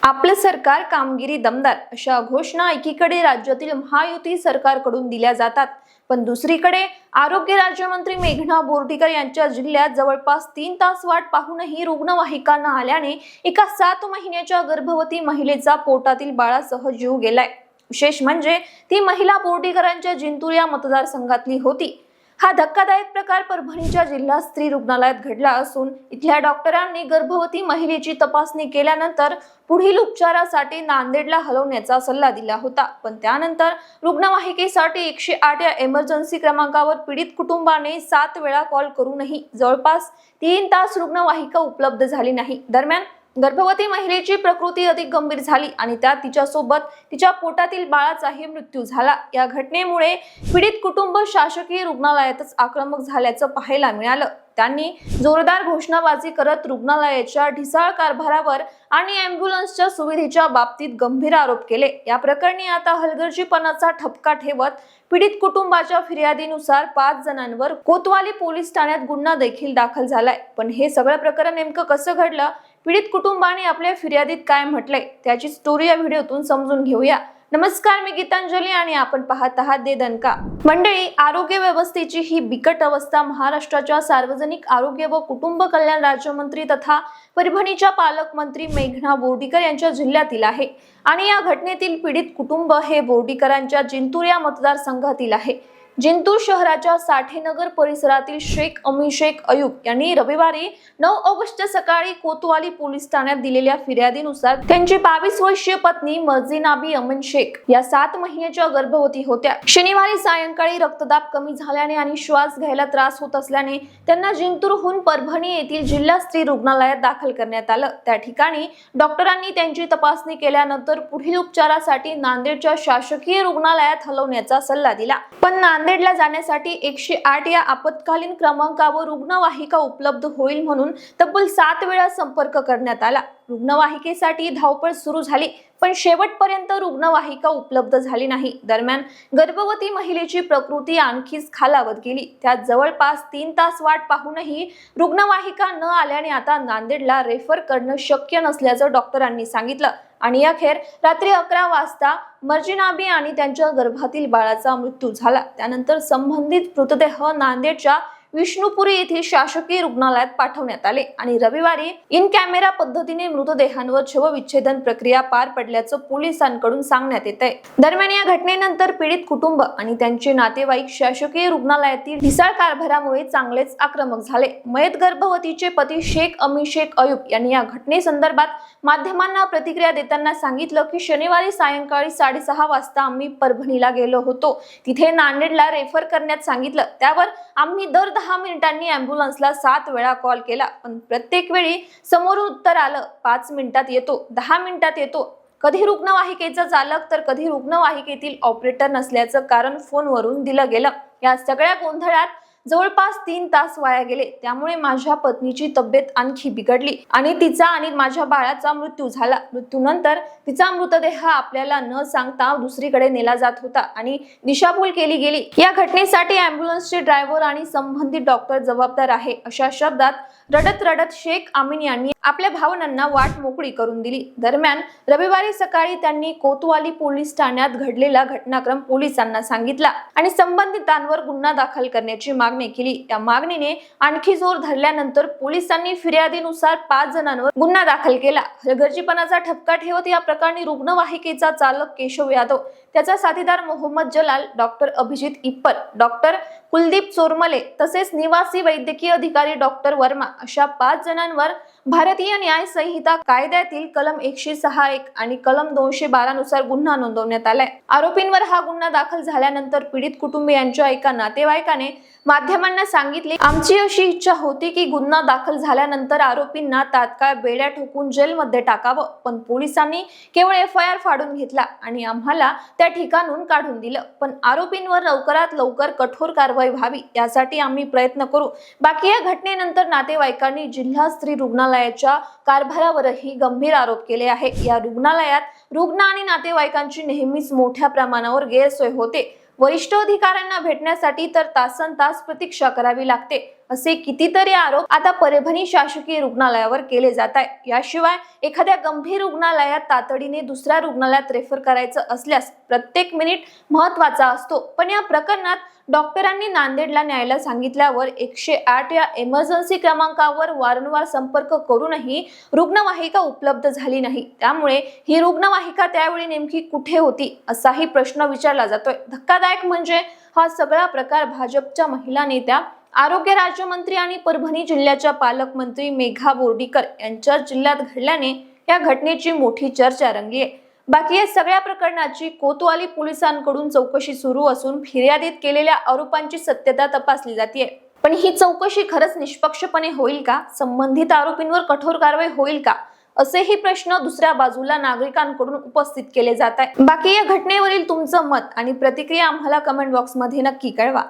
आपलं सरकार कामगिरी दमदार अशा घोषणा एकीकडे राज्यातील महायुती सरकारकडून दिल्या जातात, पण दुसरीकडे आरोग्य राज्यमंत्री मेघना बोर्डीकर यांच्या जिल्ह्यात जवळपास 3 तास वाट पाहूनही रुग्णवाहिका न आल्याने एका 7 महिन्याच्या गर्भवती महिलेचा पोटातील बाळासह जीव गेलाय। विशेष म्हणजे ती महिला बोर्डीकरांच्या जिंतूर या मतदारसंघातली होती। हा धक्कादायक प्रकार परभणीच्या जिल्हा स्त्री रुग्णालयात घडला असून इथल्या डॉक्टरांनी गर्भवती महिलेची तपासणी केल्यानंतर पुढील उपचारासाठी नांदेडला हलवण्याचा सल्ला दिला होता, पण त्यानंतर रुग्णवाहिकेसाठी 108 या इमर्जन्सी क्रमांकावर पीडित कुटुंबाने 7 वेळा कॉल करूनही जवळपास 3 तास रुग्णवाहिका उपलब्ध झाली नाही। दरम्यान गर्भवती महिलेची प्रकृती अधिक गंभीर झाली आणि त्यात तिच्यासोबत तिच्या पोटातील बाळाचाही मृत्यू झाला। या घटनेमुळे पीडित कुटुंब शासकीय रुग्णालयातच आक्रमक झाल्याचं पाहायला मिळालं। त्यांनी जोरदार घोषणाबाजी करत रुग्णालयाच्या ढिसाळ कारभारावर आणि अँब्युलन्सच्या सुविधेच्या बाबतीत गंभीर आरोप केले। या प्रकरणी आता हलगर्जीपणाचा ठपका ठेवत पीडित कुटुंबाच्या फिर्यादीनुसार 5 जणांवर कोतवाली पोलीस ठाण्यात गुन्हा देखील दाखल झालाय। पण हे सगळं प्रकरण नेमकं कसं घडलं, पीडित कुटुंबाने आपल्या फिर्यादीत काय म्हटलंय, त्याची स्टोरी या व्हिडिओतून समजून घेऊया। नमस्कार, मी गीतांजली आणि आपण पाहत आहात दे दणका। मंडळी, आरोग्य व्यवस्थेची ही बिकट अवस्था महाराष्ट्राच्या सार्वजनिक आरोग्य व कुटुंब कल्याण राज्यमंत्री तथा परभणीच्या पालकमंत्री मेघना बोर्डीकर यांच्या जिल्ह्यातील आहे आणि या घटनेतील पीडित कुटुंब हे बोर्डीकरांच्या जिंतूर या मतदारसंघातील आहे। जिंतूर शहराच्या साठेनगर परिसरातील शेख अमी शेख अयूब यांनी रविवारी 9 ऑगस्ट सकाळी कोतवाली पोलीस ठाण्यात दिलेल्या फिर्यादीनुसार त्यांची 22 वर्षीय पत्नी मर्जिनाबी अमन शेख या 7 महिन्याच्या गर्भवती होत्या। शनिवारी सायंकाळी रक्तदाब कमी झाल्याने आणि श्वास घ्यायला त्रास होत असल्याने त्यांना जिंतूरहून परभणी येथील जिल्हा स्त्री रुग्णालयात दाखल करण्यात आलं। त्या ठिकाणी डॉक्टरांनी त्यांची तपासणी केल्यानंतर पुढील उपचारासाठी नांदेडच्या शासकीय रुग्णालयात हलवण्याचा सल्ला दिला, पण नांदेडला जाण्यासाठी 108 या आपत्कालीन क्रमांकावर रुग्णवाहिका उपलब्ध होईल म्हणून तब्बल 7 वेळा संपर्क करण्यात आला। रुग्णवाहिकेसाठी धावपळ सुरू झाली, पण शेवटपर्यंत रुग्णवाहिका उपलब्ध झाली नाही। दरम्यान गर्भवती महिलेची प्रकृती आणखीच खालावत गेली। त्यात जवळपास 3 तास वाट पाहूनही रुग्णवाहिका न आल्याने आता नांदेडला रेफर करणं शक्य नसल्याचं डॉक्टरांनी सांगितलं आणि अखेर रात्री 11 वाजता मर्जिनाबी आणि त्यांच्या गर्भातील बाळाचा मृत्यू झाला। त्यानंतर संबंधित मृतदेह नांदेडच्या विष्णुपुरी येथील शासकीय रुग्णालयात पाठवण्यात आले आणि रविवारी इन कॅमेरा पद्धतीने मृतदेहांवर शवविच्छेदन प्रक्रिया पार पडल्याचं पोलिसांकडून सांगण्यात येत आहे। दरम्यान या घटनेनंतर पीडित कुटुंब आणि त्यांचे नातेवाईक शासकीय रुग्णालयातील ढिसाळ कारभारामुळे चांगलेच आक्रमक झाले। मयत गर्भवतीचे पती शेख अमी शेख अयूब यांनी या घटनेसंदर्भात माध्यमांना प्रतिक्रिया देताना सांगितलं की शनिवारी सायंकाळी 6:30 वाजता आम्ही परभणीला गेलो होतो। तिथे नांदेडला रेफर करण्यात सांगितलं। त्यावर आम्ही दर 10 मिनिटांनी अँब्युलन्सला 7 वेळा कॉल केला, पण प्रत्येक वेळी समोरून उत्तर आलं 5 मिनिटात येतो, 10 मिनिटात येतो। कधी रुग्णवाहिकेचा चालक तर कधी रुग्णवाहिकेतील ऑपरेटर नसल्याचं कारण फोनवरून दिलं गेलं। या सगळ्या गोंधळात जवळपास 3 तास वाया गेले। त्यामुळे माझ्या पत्नीची तब्येत आणखी बिघडली आणि तिचा आणि माझ्या बाळाचा मृत्यू झाला। मृत्यूनंतर तिचा मृतदेह आपल्याला न सांगता दुसरीकडे नेला जात होता आणि दिशाभूल केली गेली। या घटनेसाठी अँब्युलन्सचे ड्रायव्हर आणि संबंधित डॉक्टर जबाबदार आहे, अशा शब्दात रडत रडत शेख आमीन यांनी आपल्या भावनांना वाट मोकळी करून दिली। दरम्यान रविवारी सकाळी त्यांनी कोतवाली पोलीस ठाण्यात घडलेला घटनाक्रम पोलिसांना सांगितला आणि संबंधितांवर गुन्हा दाखल करण्याची मागणी केली। या मागणीने आणखी जोर धरल्यानंतर पोलिसांनी फिर्यादीनुसार 5 जणांवर गुन्हा दाखल केला। हलगर्जीपणाचा ठपका ठेवत या प्रकरणी रुग्णवाहिकेचा चालक केशव यादव, त्याचा साथीदार मोहम्मद जलाल, डॉक्टर अभिजित इप्पर, डॉक्टर कुलदीप चोरमले तसेच निवासी वैद्यकीय अधिकारी डॉक्टर वर्मा अशा 5 जणांवर भारतीय न्याय संहिता कायद्यातील कलम 106(1) आणि कलम 212 नुसार गुन्हा नोंदवण्यात आलाय। आरोपींवर हा गुन्हा दाखल झाल्यानंतर पीडित कुटुंबियांच्या एका नातेवाईकाने माध्यमांना सांगितले, आमची अशी इच्छा होती की गुन्हा दाखल झाल्यानंतर आरोपींना तात्काळ बेड्या ठोकून जेलमध्ये टाकावं, पण पोलिसांनी केवळ FIR फाडून घेतला आणि आम्हाला त्या ठिकाणून काढून दिलं। पण आरोपींवर लवकरात लवकर कठोर कारवाई व्हावी यासाठी आम्ही प्रयत्न करू। बाकी या घटनेनंतर नातेवाईकांनी जिल्हा स्त्री रुग्णालयाच्या कारभारावरही गंभीर आरोप केले आहे। या रुग्णालयात रुग्ण आणि नातेवाईकांची नेहमीच मोठ्या प्रमाणावर गैरसोय होते। वरिष्ठ अधिकाऱ्यांना भेटण्यासाठी तर तासनतास प्रतीक्षा करावी लागते। असे कितीतरी आरोप आता परभणी शासकीय रुग्णालयावर केले जात आहे. याशिवाय एखाद्या गंभीर रुग्णालयात तातडीने दुसऱ्या रुग्णालयात रेफर करायचं असल्यास प्रत्येक मिनिट महत्वाचा असतो. पण या प्रकरणात डॉक्टरांनी नांदेडला न्यायला सांगितल्यावर 108 या इमर्जन्सी क्रमांकावर वारंवार संपर्क करूनही रुग्णवाहिका उपलब्ध झाली नाही. त्यामुळे ही रुग्णवाहिका त्यावेळी नेमकी कुठे होती असाही प्रश्न विचारला जातोय. धक्कादायक म्हणजे हा सगळा प्रकार भाजपच्या महिला नेत्या, आरोग्य राज्यमंत्री आणि परभणी जिल्ह्याच्या पालकमंत्री मेघा बोर्डीकर यांच्या जिल्ह्यात घडल्याने या घटनेची मोठी चर्चा रंगली आहे. बाकी या सगळ्या प्रकरणाची कोतवाली पोलिसांकडून चौकशी सुरू असून फिर्यादीत केलेल्या आरोपांची सत्यता तपासली जाते. पण ही चौकशी खरंच निष्पक्षपणे होईल का? संबंधित आरोपींवर कठोर कारवाई होईल का? असेही प्रश्न दुसऱ्या बाजूला नागरिकांकडून उपस्थित केले जात आहे. बाकी या घटनेवरील तुमचं मत आणि प्रतिक्रिया आम्हाला कमेंट बॉक्समध्ये नक्की कळवा.